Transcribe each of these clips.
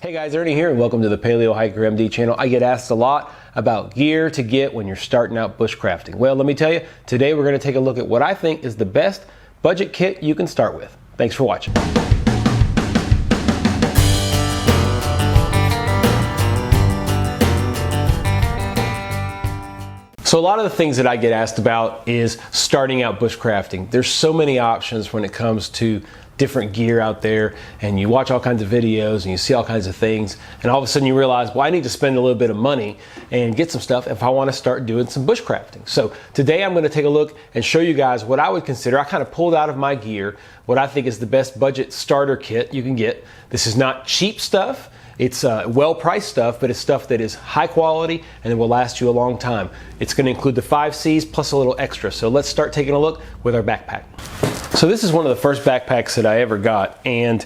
Hey guys, Ernie here and welcome to the Paleo Hiker MD channel. I get asked a lot about gear to get when you're starting out bushcrafting. Well, let me tell you, today we're going to take a look at what I think is the best budget kit you can start with. Thanks for watching. So a lot of the things that I get asked about is starting out bushcrafting. There's so many options when it comes to different gear out there, and you watch all kinds of videos and you see all kinds of things, and all of a sudden you realize, well, I need to spend a little bit of money and get some stuff if I want to start doing some bushcrafting. So today I'm going to take a look and show you guys what I would consider, I kind of pulled out of my gear, what I think is the best budget starter kit you can get. This is not cheap stuff. It's well-priced stuff, but it's stuff that is high quality and it will last you a long time. It's going to include the 5 C's plus a little extra. So let's start taking a look with our backpack. So this is one of the first backpacks that I ever got, and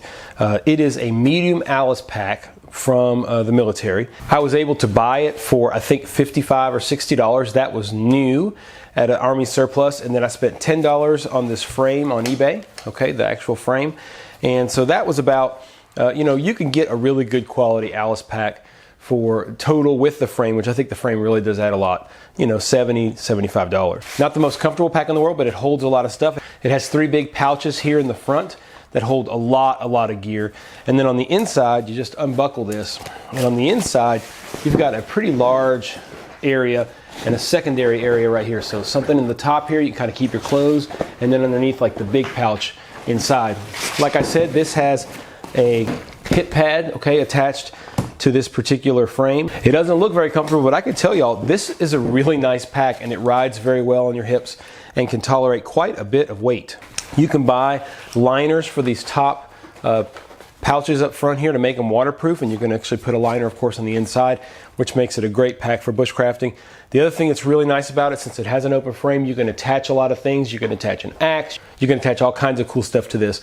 it is a medium Alice pack from the military. I was able to buy it for I think $55 or $60. That was new at an Army surplus, and then I spent $10 on this frame on eBay, okay, the actual frame. And so that was about, you can get a really good quality Alice pack for total with the frame, which I think the frame really does add a lot, $70, $75. Not the most comfortable pack in the world, but it holds a lot of stuff. It has 3 big pouches here in the front that hold a lot of gear. And then on the inside, you just unbuckle this. And on the inside, you've got a pretty large area and a secondary area right here. So something in the top here, you can kind of keep your clothes, and then underneath like the big pouch inside. Like I said, this has a hip pad, okay, attached to this particular frame. It doesn't look very comfortable, but I can tell y'all this is a really nice pack, and it rides very well on your hips and can tolerate quite a bit of weight. You can buy liners for these top pouches up front here to make them waterproof, and you can actually put a liner, of course, on the inside, which makes it a great pack for bushcrafting. The other thing that's really nice about it, since it has an open frame, you can attach a lot of things. You can attach an axe, you can attach all kinds of cool stuff to this.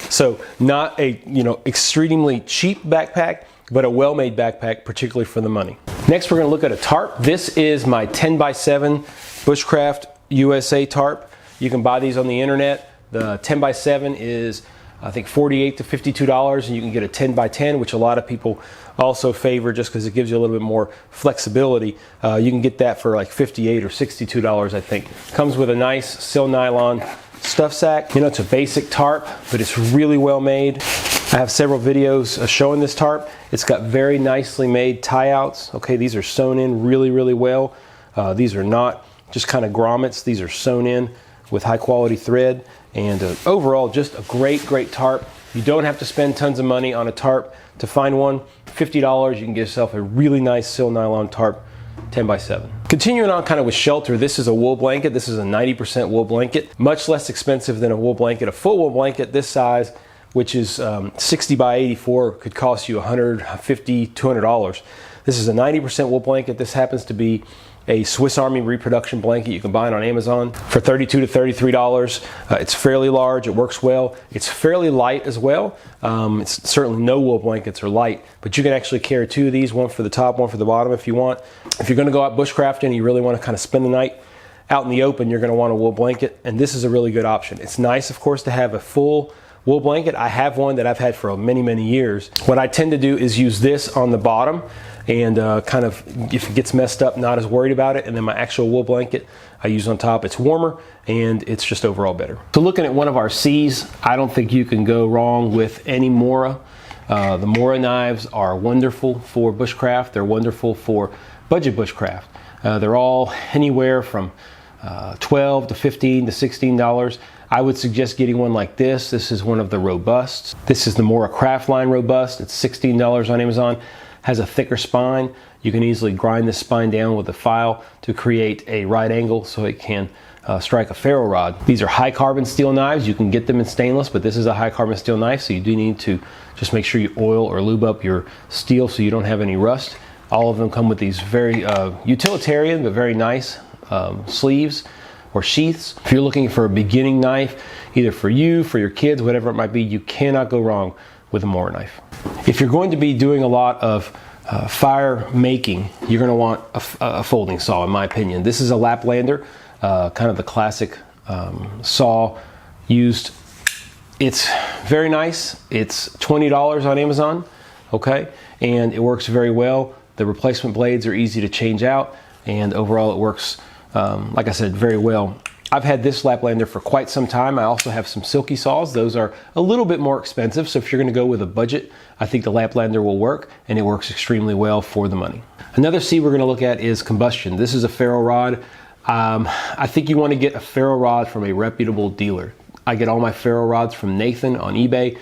So not a extremely cheap backpack, but a well-made backpack, particularly for the money. Next, we're going to look at a tarp. This is my 10x7 Bushcraft USA tarp. You can buy these on the internet. The 10x7 is, I think, $48 to $52, and you can get a 10x10, which a lot of people also favor just because it gives you a little bit more flexibility. You can get that for like $58 or $62, I think. Comes with a nice sil nylon stuff sack. It's a basic tarp, but it's really well made. I have several videos showing this tarp. It's got very nicely made tie-outs. Okay, these are sewn in really well. These are not just kind of grommets. These are sewn in with high quality thread, and overall just a great tarp. You don't have to spend tons of money on a tarp to find one. $50, you can get yourself a really nice sil nylon tarp, 10x7. Continuing on kind of with shelter, this is a wool blanket. This is a 90% wool blanket, much less expensive than a wool blanket. A full wool blanket this size, which is 60 by 84, could cost you $150, $200. This is a 90% wool blanket. This happens to be a Swiss Army Reproduction blanket. You can buy it on Amazon for $32 to $33. It's fairly large, it works well. It's fairly light as well. It's certainly no wool blankets are light, but you can actually carry 2 of these, one for the top, one for the bottom if you want. If you're gonna go out bushcrafting and you really wanna kind of spend the night out in the open, you're gonna want a wool blanket, and this is a really good option. It's nice, of course, to have a full wool blanket. I have one that I've had for many years. What I tend to do is use this on the bottom, and kind of, if it gets messed up, not as worried about it, and then my actual wool blanket I use on top. It's warmer, and it's just overall better. So looking at one of our C's, I don't think you can go wrong with any Mora. The Mora knives are wonderful for bushcraft. They're wonderful for budget bushcraft. They're all anywhere from $12 to $15 to $16. I would suggest getting one like this. This is one of the Robusts. This is the Mora Craft Line Robust. It's $16 on Amazon. Has a thicker spine. You can easily grind this spine down with a file to create a right angle so it can strike a ferro rod. These are high carbon steel knives. You can get them in stainless, but this is a high carbon steel knife, so you do need to just make sure you oil or lube up your steel so you don't have any rust. All of them come with these very utilitarian but very nice sleeves or sheaths. If you're looking for a beginning knife, either for you, for your kids, whatever it might be, you cannot go wrong with a Mora knife. If you're going to be doing a lot of fire making, you're going to want a folding saw, in my opinion. This is a Laplander, kind of the classic saw used. It's very nice. It's $20 on Amazon. okay? And it works very well. The replacement blades are easy to change out, and overall it works, like I said, very well. I've had this Laplander for quite some time. I also have some silky saws. Those are a little bit more expensive, so if you're gonna go with a budget, I think the Laplander will work, and it works extremely well for the money. Another C we're gonna look at is combustion. This is a ferro rod. I think you wanna get a ferro rod from a reputable dealer. I get all my ferro rods from Nathan on eBay.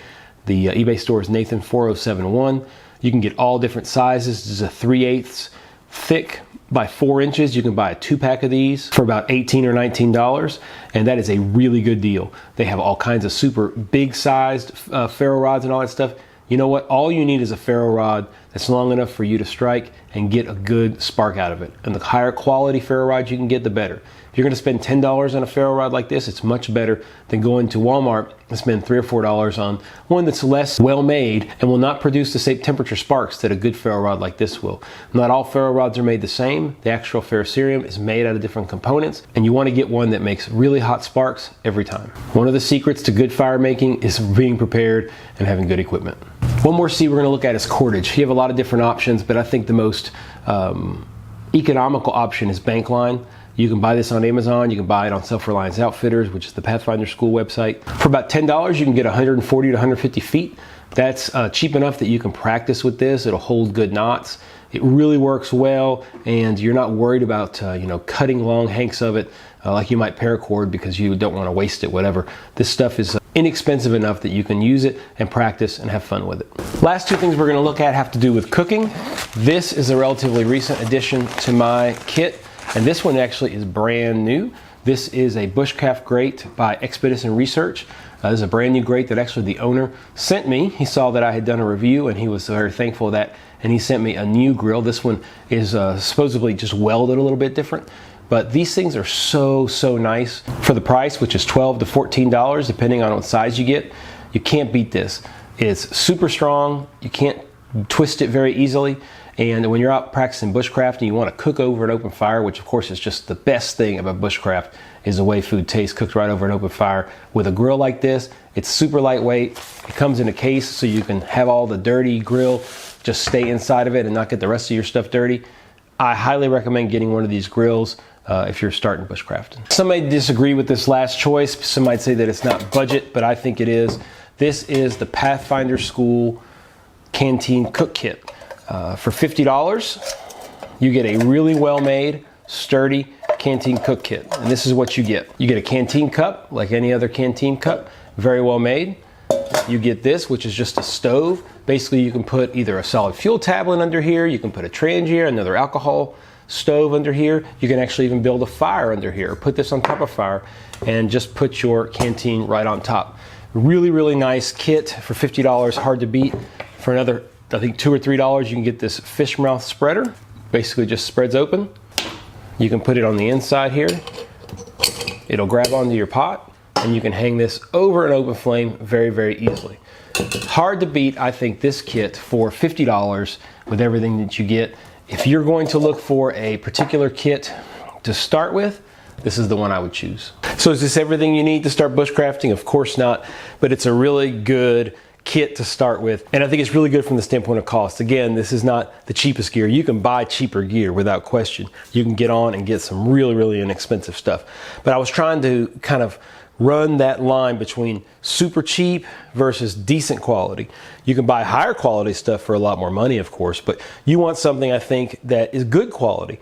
The eBay store is Nathan4071. You can get all different sizes. This is a 3/8 thick by 4 inches. You can buy a 2-pack of these for about $18 or $19, and that is a really good deal. They have all kinds of super big sized ferro rods and all that stuff. You know what? All you need is a ferro rod that's long enough for you to strike and get a good spark out of it. And the higher quality ferro rod you can get, the better. If you're gonna spend $10 on a ferro rod like this, it's much better than going to Walmart and spend $3 or $4 on one that's less well made and will not produce the same temperature sparks that a good ferro rod like this will. Not all ferro rods are made the same. The actual ferrocerium is made out of different components, and you wanna get one that makes really hot sparks every time. One of the secrets to good fire making is being prepared and having good equipment. One more C we're gonna look at is cordage. You have a lot of different options, but I think the most economical option is Bankline. You can buy this on Amazon. You can buy it on Self-Reliance Outfitters, which is the Pathfinder school website. For about $10, you can get 140 to 150 feet. That's cheap enough that you can practice with this. It'll hold good knots. It really works well, and you're not worried about cutting long hanks of it like you might paracord because you don't want to waste it, whatever. This stuff is inexpensive enough that you can use it and practice and have fun with it. Last two things we're going to look at have to do with cooking. This is a relatively recent addition to my kit. And this one actually is brand new. This is a Bushcraft grate by Expedition Research. This is a brand new grate that actually the owner sent me. He saw that I had done a review and he was very thankful for that. And he sent me a new grill. This one is supposedly just welded a little bit different. But these things are so nice for the price, which is $12 to $14, depending on what size you get. You can't beat this. It's super strong. You can't twist it very easily. And when you're out practicing bushcraft and you want to cook over an open fire, which of course is just the best thing about bushcraft, is the way food tastes cooked right over an open fire. With a grill like this, it's super lightweight. It comes in a case so you can have all the dirty grill just stay inside of it and not get the rest of your stuff dirty. I highly recommend getting one of these grills if you're starting bushcrafting. Some may disagree with this last choice. Some might say that it's not budget, but I think it is. This is the Pathfinder School Canteen Cook Kit. For $50, you get a really well-made, sturdy Canteen cook kit. And this is what you get. You get a Canteen cup, like any other Canteen cup, very well made. You get this, which is just a stove. Basically, you can put either a solid fuel tablet under here, you can put a Trangier, another alcohol stove under here. You can actually even build a fire under here, or put this on top of fire, and just put your Canteen right on top. Really nice kit for $50, hard to beat. For another, I think $2 or $3, you can get this fish mouth spreader. Basically just spreads open. You can put it on the inside here. It'll grab onto your pot, and you can hang this over an open flame very easily. Hard to beat, I think, this kit for $50 with everything that you get. If you're going to look for a particular kit to start with, this is the one I would choose. So is this everything you need to start bushcrafting? Of course not, but it's a really good kit to start with, and I think it's really good from the standpoint of cost. Again, this is not the cheapest gear. You can buy cheaper gear without question. You can get on and get some really inexpensive stuff. But I was trying to kind of run that line between super cheap versus decent quality. You can buy higher quality stuff for a lot more money, of course, but you want something, I think, that is good quality.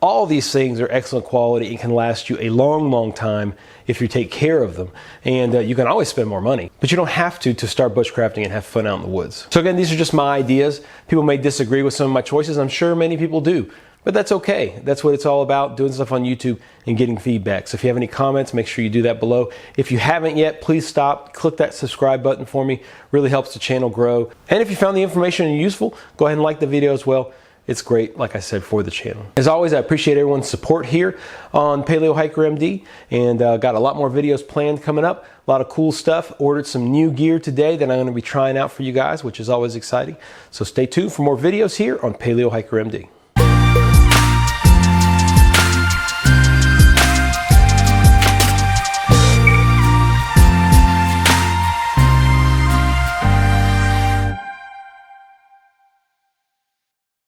All these things are excellent quality and can last you a long time if you take care of them. And you can always spend more money, but you don't have to start bushcrafting and have fun out in the woods. So again, these are just my ideas. People may disagree with some of my choices. I'm sure many people do, but that's okay. That's what it's all about, doing stuff on YouTube and getting feedback. So if you have any comments, make sure you do that below. If you haven't yet, please stop, click that subscribe button for me. Really helps the channel grow. And if you found the information useful, go ahead and like the video as well. It's great, like I said, for the channel. As always, I appreciate everyone's support here on Paleo Hiker MD, and got a lot more videos planned coming up. A lot of cool stuff. Ordered some new gear today that I'm going to be trying out for you guys, which is always exciting. So stay tuned for more videos here on Paleo Hiker MD.